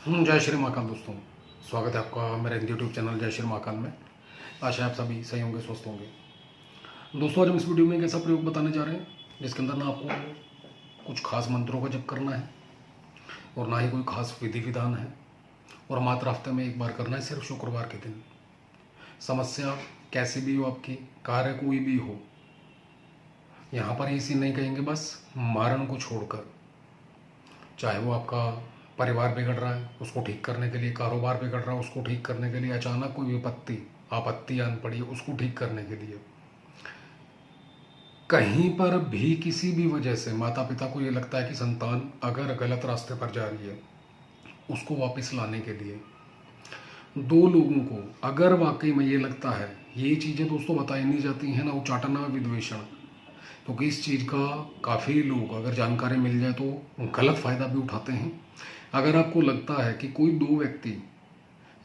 जय श्री महाकाल दोस्तों। स्वागत है आपका मेरे यूट्यूब चैनल जय श्री महाकाल में। आशा है आप सभी सही होंगे, स्वस्थ होंगे। दोस्तों, आज हम इस वीडियो में एक ऐसा प्रयोग बताने जा रहे हैं जिसके अंदर ना आपको कुछ खास मंत्रों का जप करना है और ना ही कोई खास विधि विधान है, और मात्र हफ्ते में एक बार करना है, सिर्फ शुक्रवार के दिन। समस्या कैसी भी हो, आपकी कार्य कोई भी हो, यहाँ पर इसी नहीं कहेंगे बस मारण को छोड़कर, चाहे वो आपका परिवार बिगड़ रहा है उसको ठीक करने के लिए, कारोबार बिगड़ रहा है उसको ठीक करने के लिए, अचानक कोई विपत्ति आपत्ति आन पड़ी उसको ठीक करने के लिए, कहीं पर भी किसी भी वजह से माता पिता को ये लगता है कि संतान अगर गलत रास्ते पर जा रही है, उसको वापस लाने के लिए, दो लोगों को अगर वाकई में ये लगता है, ये चीज़ें दोस्तों बताई नहीं जाती हैं ना उच्चाटन ना विद्वेषण, क्योंकि इस चीज़ का काफ़ी लोग अगर जानकारी मिल जाए तो गलत फ़ायदा भी उठाते हैं। अगर आपको लगता है कि कोई दो व्यक्ति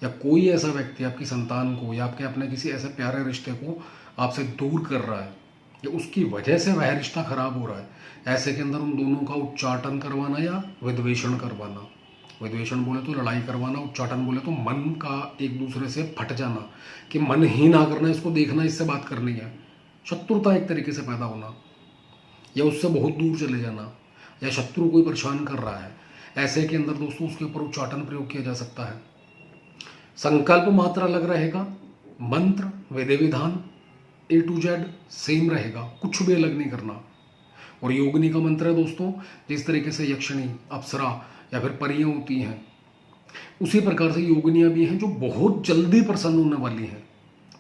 या कोई ऐसा व्यक्ति आपकी संतान को या आपके अपने किसी ऐसे प्यारे रिश्ते को आपसे दूर कर रहा है या उसकी वजह से वह रिश्ता खराब हो रहा है, ऐसे के अंदर उन दोनों का उच्चाटन करवाना या विद्वेषण करवाना, विद्वेषण बोले तो लड़ाई करवाना, उच्चाटन बोले तो मन का एक दूसरे से फट जाना, कि मन ही ना करना, इसको देखना, इससे बात करनी है, शत्रुता एक तरीके से पैदा होना, या उससे बहुत दूर चले जाना, या शत्रु कोई परेशान कर रहा है, ऐसे के अंदर दोस्तों उसके ऊपर उच्चाटन प्रयोग किया जा सकता है। संकल्प मात्र अलग रहेगा, मंत्र विधि विधान A to Z सेम रहेगा, कुछ भी अलग नहीं करना। और योगिनी का मंत्र है दोस्तों, जिस तरीके से यक्षिणी अप्सरा या फिर परियां होती हैं, उसी प्रकार से योगिनियां भी हैं जो बहुत जल्दी प्रसन्न होने वाली हैं,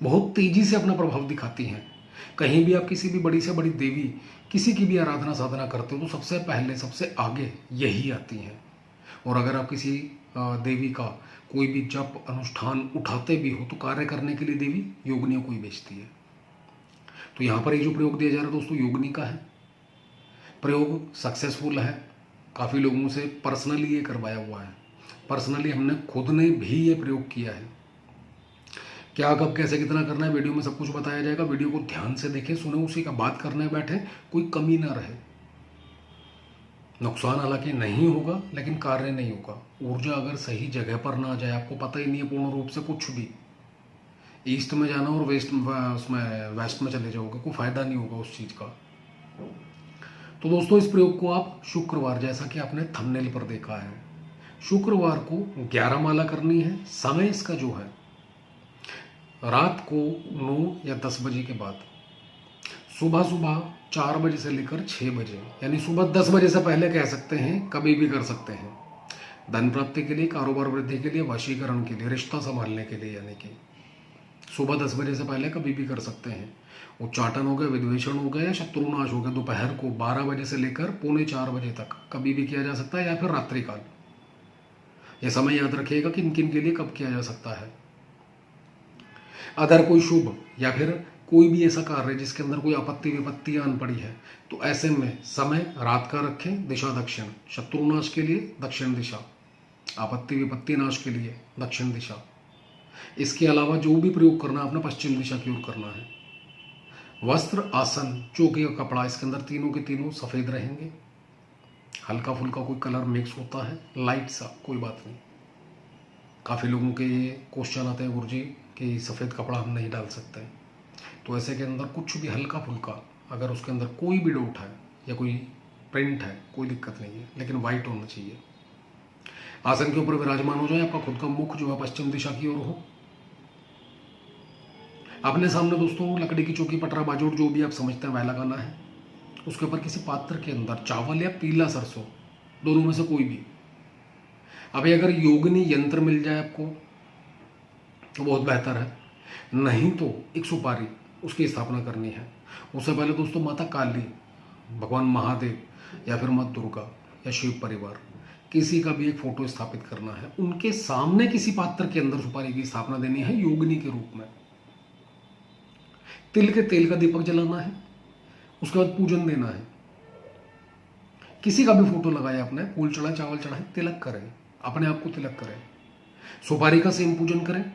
बहुत तेजी से अपना प्रभाव दिखाती हैं। कहीं भी आप किसी भी बड़ी से बड़ी देवी किसी की भी आराधना साधना करते हो तो सबसे पहले सबसे आगे यही आती हैं। और अगर आप किसी देवी का कोई भी जप अनुष्ठान उठाते भी हो तो कार्य करने के लिए देवी योगिनियों को ही भेजती है। तो यहाँ पर ये जो प्रयोग दिया जा रहा है दोस्तों योगिनी का है, प्रयोग सक्सेसफुल है, काफ़ी लोगों से पर्सनली ये करवाया हुआ है, पर्सनली हमने खुद ने भी ये प्रयोग किया है। क्या कब कैसे कितना करना है वीडियो में सब कुछ बताया जाएगा। वीडियो को ध्यान से देखें, सुने, उसी का बात करने बैठे, कोई कमी ना रहे। नुकसान हालांकि नहीं होगा लेकिन कार्य नहीं होगा। ऊर्जा अगर सही जगह पर ना जाए, आपको पता ही नहीं है पूर्ण रूप से कुछ भी, ईस्ट में जाना और वेस्ट में चले जाओगे, कोई फायदा नहीं होगा उस चीज़ का। तो दोस्तों इस प्रयोग को आप शुक्रवार, जैसा कि आपने थंबनेल पर देखा है, शुक्रवार को 11 माला करनी है। समय इसका जो है रात को 9 या 10 बजे के बाद, सुबह 4 बजे से लेकर 6 बजे, यानी सुबह 10 बजे से पहले कह सकते हैं, कभी भी कर सकते हैं। धन प्राप्ति के लिए, कारोबार वृद्धि के लिए, वशीकरण के लिए, रिश्ता संभालने के लिए, यानी कि सुबह 10 बजे से पहले कभी भी कर सकते हैं। उच्चाटन हो गया, विद्वेषण हो गया या शत्रुनाश हो गया, दोपहर को 12 बजे से लेकर 3:45 बजे तक कभी भी किया जा सकता है, या फिर रात्रिकाल। यह समय याद रखिएगा किन किन के लिए कब किया जा सकता है। अगर कोई शुभ या फिर कोई भी ऐसा कार्य जिसके अंदर कोई आपत्ति विपत्ति आन पड़ी है, तो ऐसे में समय रात का रखें, दिशा दक्षिण, शत्रुनाश के लिए दक्षिण दिशा, आपत्ति विपत्ति नाश के लिए दक्षिण दिशा। इसके अलावा जो भी प्रयोग करना है अपना पश्चिम दिशा की ओर करना है। वस्त्र, आसन, चौकी का कपड़ा, इसके अंदर तीनों के तीनों सफ़ेद रहेंगे, हल्का फुल्का कोई कलर मिक्स होता है, लाइट सा, कोई बात नहीं। काफ़ी लोगों के ये क्वेश्चन आते हैं, गुरुजी कि सफ़ेद कपड़ा हम नहीं डाल सकते, तो ऐसे के अंदर कुछ भी हल्का फुल्का, अगर उसके अंदर कोई भी डॉट है या कोई प्रिंट है, कोई दिक्कत नहीं है, लेकिन वाइट होना चाहिए। आसन के ऊपर विराजमान हो जाए, आपका खुद का मुख जो है पश्चिम दिशा की ओर हो। अपने सामने दोस्तों लकड़ी की चौकी, पटरा, बाजोड़, जो भी आप समझते हैं वह लगाना है। उसके ऊपर किसी पात्र के अंदर चावल या पीला सरसों, दोनों में से कोई भी। अभी अगर योगिनी यंत्र मिल जाए आपको तो बहुत बेहतर है, नहीं तो एक सुपारी, उसकी स्थापना करनी है। उससे पहले दोस्तों माता काली, भगवान महादेव या फिर माँ दुर्गा या शिव परिवार, किसी का भी एक फोटो स्थापित करना है। उनके सामने किसी पात्र के अंदर सुपारी की स्थापना देनी है योगिनी के रूप में। तिल के तेल का दीपक जलाना है, उसके बाद पूजन देना है। किसी का भी फोटो लगाए आपने, फूल चढ़ाए, चावल चढ़ाए, तिलक करें, अपने आप को तिलक करें, सुपारी का सेम पूजन करें।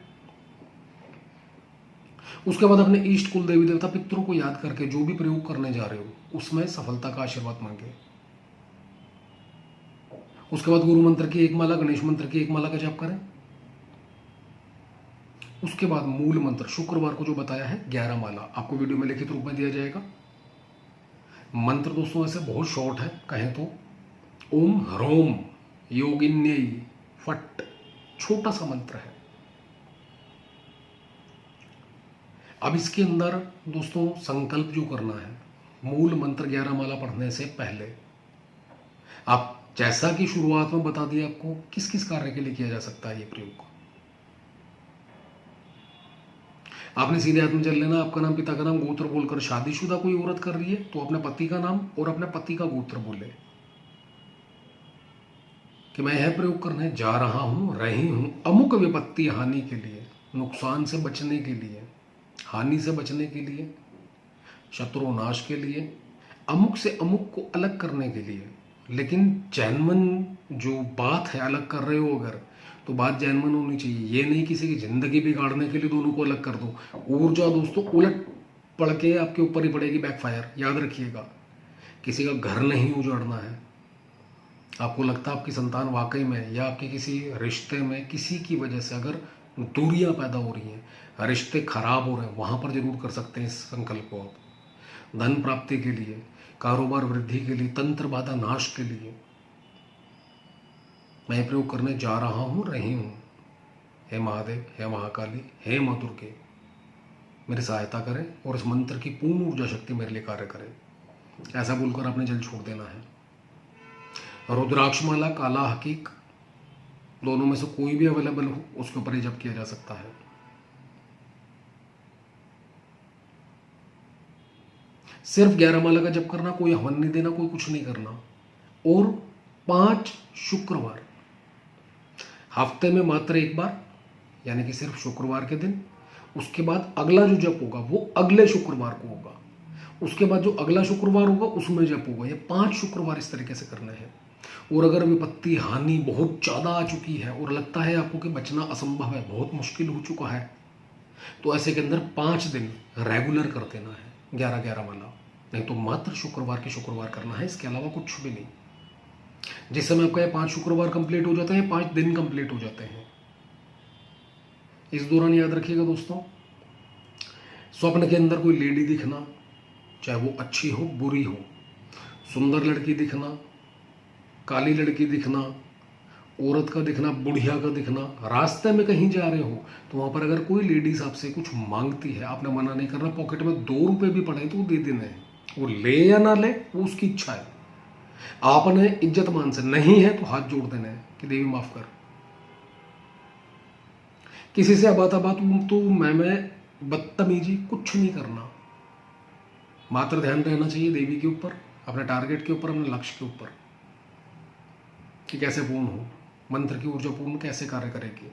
उसके बाद अपने इष्ट, कुल देवी देवता, पितरों को याद करके जो भी प्रयोग करने जा रहे हो उसमें सफलता का आशीर्वाद मांगे। उसके बाद गुरु मंत्र की एक माला, गणेश मंत्र की एक माला का जाप करें। उसके बाद मूल मंत्र शुक्रवार को जो बताया है 11 माला आपको वीडियो में लिखित रूप में दिया जाएगा। मंत्र दोस्तों ऐसे बहुत शॉर्ट है, कहें तो ओम ह्रोम योगिन्यै फट, छोटा सा मंत्र है। अब इसके अंदर दोस्तों संकल्प जो करना है, मूल मंत्र 11 माला पढ़ने से पहले आप जैसा कि शुरुआत में बता दिया आपको किस किस कार्य के लिए किया जा सकता है ये प्रयोग। आपने सीधे हाथ में चल लेना, आपका नाम, पिता का नाम, गोत्र बोलकर। शादीशुदा कोई औरत कर रही है तो अपने पति का नाम और अपने पति का गोत्र बोले कि मैं यह प्रयोग करने जा रहा हूं, रही हूं अमुक विपत्ति हानि के लिए, नुकसान से बचने के लिए, हानि से बचने के लिए, शत्रु नाश के लिए, अमुक से अमुक को अलग करने के लिए। लेकिन जैनमन जो बात है अलग कर रहे हो अगर, तो बात जैनमन होनी चाहिए। ये नहीं किसी की जिंदगी बिगाड़ने के लिए दोनों को अलग कर दो। ऊर्जा दोस्तों उलट पड़ के आपके ऊपर ही पड़ेगी, बैकफायर। याद रखिएगा, किसी का घर नहीं उजाड़ना है। आपको लगता है आपकी संतान वाकई में या आपके किसी रिश्ते में किसी की वजह से अगर दूरियां पैदा हो रही हैं, रिश्ते खराब हो रहे हैं, वहां पर जरूर कर सकते हैं इस संकल्प को आप। धन प्राप्ति के लिए, कारोबार वृद्धि के लिए, तंत्र बाधा नाश के लिए मैं प्रयोग करने जा रहा हूं, रही हूं। हे महादेव, हे महाकाली, हे मां दुर्गे, मेरी सहायता करें और इस मंत्र की पूर्ण ऊर्जा शक्ति मेरे लिए कार्य करें। ऐसा बोलकर आपने जल छोड़ देना है। रुद्राक्ष माला, काला हकीक, दोनों में से कोई भी अवेलेबल हो उसके ऊपर ही जप किया जा सकता है। सिर्फ 11 माला का जप करना, कोई हवन नहीं देना, कोई कुछ नहीं करना। और 5 शुक्रवार हफ्ते में मात्र एक बार, यानी कि सिर्फ शुक्रवार के दिन। उसके बाद अगला जो जप होगा वो अगले शुक्रवार को होगा। उसके बाद जो अगला शुक्रवार होगा उसमें जप होगा। ये 5 शुक्रवार इस तरीके से करने हैं। और अगर विपत्ति हानि बहुत ज़्यादा आ चुकी है और लगता है आपको कि बचना असंभव है, बहुत मुश्किल हो चुका है, तो ऐसे के अंदर 5 दिन रेगुलर कर देना है 11-11 माला। नहीं तो मात्र शुक्रवार के शुक्रवार करना है, इसके अलावा कुछ भी नहीं। जिस समय आपका ये 5 शुक्रवार कंप्लीट हो जाते हैं, 5 दिन कंप्लीट हो जाते हैं। इस दौरान याद रखिएगा दोस्तों, स्वप्न के अंदर कोई लेडी दिखना, चाहे वो अच्छी हो बुरी हो, सुंदर लड़की दिखना, काली लड़की दिखना, औरत का दिखना, बुढ़िया का दिखना, रास्ते में कहीं जा रहे हो तो वहां पर अगर कोई लेडीज आपसे कुछ मांगती है, आपने मना नहीं करना। पॉकेट में 2 रुपए भी पड़े तो वो दे देने हैं, वो ले या ना ले वो उसकी इच्छा है। आपने इज्जत मान से, नहीं है तो हाथ जोड़ देना है कि देवी माफ कर। किसी से अबाता तो मैं बदतमीजी कुछ नहीं करना। मात्र ध्यान रहना चाहिए देवी के ऊपर, अपने टारगेट के ऊपर, अपने लक्ष्य के ऊपर कि कैसे पूर्ण हो, मंत्र की ऊर्जा पूर्ण कैसे कार्य करेगी,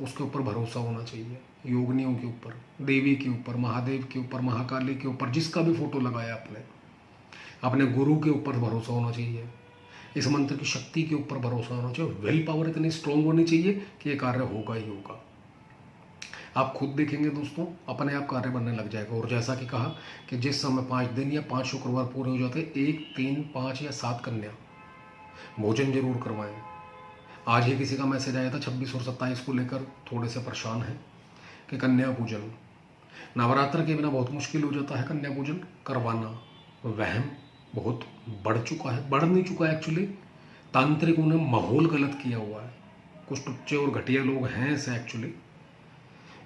उसके ऊपर भरोसा होना चाहिए। योगिनियों के ऊपर, देवी के ऊपर, महादेव के ऊपर, महाकाली के ऊपर, जिसका भी फोटो लगाया आपने, अपने गुरु के ऊपर भरोसा होना चाहिए। इस मंत्र की शक्ति के ऊपर भरोसा होना चाहिए। विल पावर इतनी स्ट्रांग होनी चाहिए कि ये कार्य होगा ही होगा। आप खुद देखेंगे दोस्तों, अपने आप कार्य बनने लग जाएगा। और जैसा कि कहा कि जिस समय 5 दिन या 5 शुक्रवार पूरे हो जाते हैं, 1, 3, 5 या 7 कन्या भोजन जरूर करवाएं। आज ही किसी का मैसेज आया था 26 और 27 को लेकर, थोड़े से परेशान हैं कि कन्या पूजन, नवरात्र के बिना बहुत मुश्किल हो जाता है कन्या पूजन करवाना। वहम बहुत बढ़ चुका है, बढ़ नहीं चुका है एक्चुअली, तांत्रिकों ने माहौल गलत किया हुआ है। कुछ टुच्चे और घटिया लोग हैं ऐसे एक्चुअली,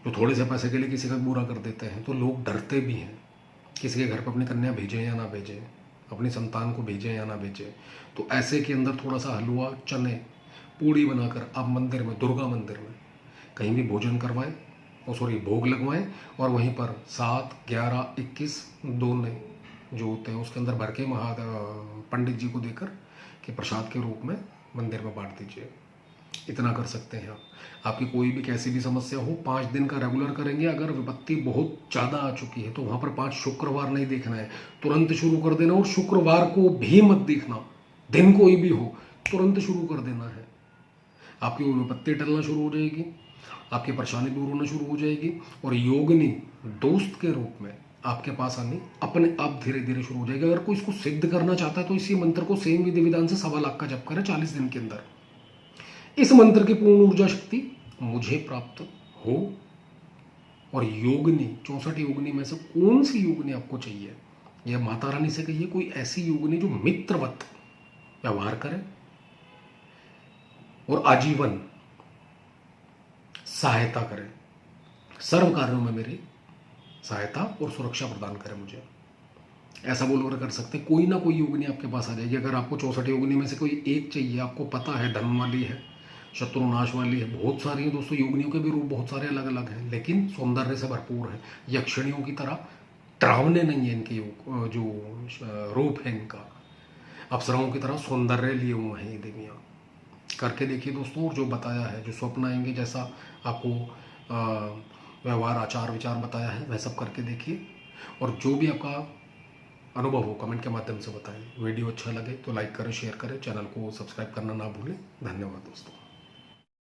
जो थोड़े से पैसे के लिए किसी का बुरा कर देते हैं। तो लोग डरते भी हैं, किसी के घर पर अपनी कन्या भेजें या ना भेजें, अपनी संतान को भेजें या ना भेजें। तो ऐसे के अंदर थोड़ा सा हलवा, चने, पूड़ी बनाकर आप मंदिर में, दुर्गा मंदिर में कहीं भी भोजन करवाएं, और सॉरी भोग लगवाएं, और वहीं पर 7, 11, 21 दोने जो होते हैं उसके अंदर भर के पंडित जी को देकर कि प्रसाद के रूप में मंदिर में बांट दीजिए। इतना कर सकते हैं आप। आपकी कोई भी कैसी भी समस्या हो, 5 दिन का रेगुलर करेंगे। अगर विपत्ति बहुत ज़्यादा आ चुकी है तो वहाँ पर 5 शुक्रवार नहीं देखना है, तुरंत शुरू कर देना। और शुक्रवार को भी मत देखना, दिन कोई भी हो, तुरंत शुरू कर देना है। आपकी वो विपत्ति टलना शुरू हो जाएगी, आपकी परेशानी दूर होना शुरू हो जाएगी। और योगिनी दोस्त के रूप में आपके पास आनी अपने आप धीरे धीरे शुरू हो जाएगी। अगर कोई इसको सिद्ध करना चाहता है तो इसी मंत्र को सेम विधि विधान से 1.25 लाख का जप करे 40 दिन के अंदर। इस मंत्र की पूर्ण ऊर्जा शक्ति मुझे प्राप्त हो। और योगनी 64 योगनी में से कौन सी योगनी आपको चाहिए, यह माता रानी से कहिए कोई ऐसी योगनी जो मित्रवत व्यवहार करे और आजीवन सहायता करे, सर्व कार्यों में मेरी सहायता और सुरक्षा प्रदान करे मुझे। ऐसा बोलकर कर सकते, कोई ना कोई योगनी आपके पास आ जाएगी। अगर आपको 64 योगनी में से कोई एक चाहिए, आपको पता है धन वाली है, शत्रुनाश वाली है, बहुत सारी है दोस्तों। योगनियों के भी रूप बहुत सारे अलग अलग हैं, लेकिन सौंदर्य से भरपूर है। यक्षिणियों की तरह डरावने नहीं है इनके योग, जो रूप है इनका अप्सराओं की तरह सौंदर्य लिए हुए हैं ये देवियाँ। करके देखिए दोस्तों, और जो बताया है, जो स्वप्न आएंगे, जैसा आपको व्यवहार आचार विचार बताया है, वह सब करके देखिए। और जो भी आपका अनुभव हो कमेंट के माध्यम से बताएं। वीडियो अच्छा लगे तो लाइक करें, शेयर करें, चैनल को सब्सक्राइब करना ना भूलें। धन्यवाद दोस्तों।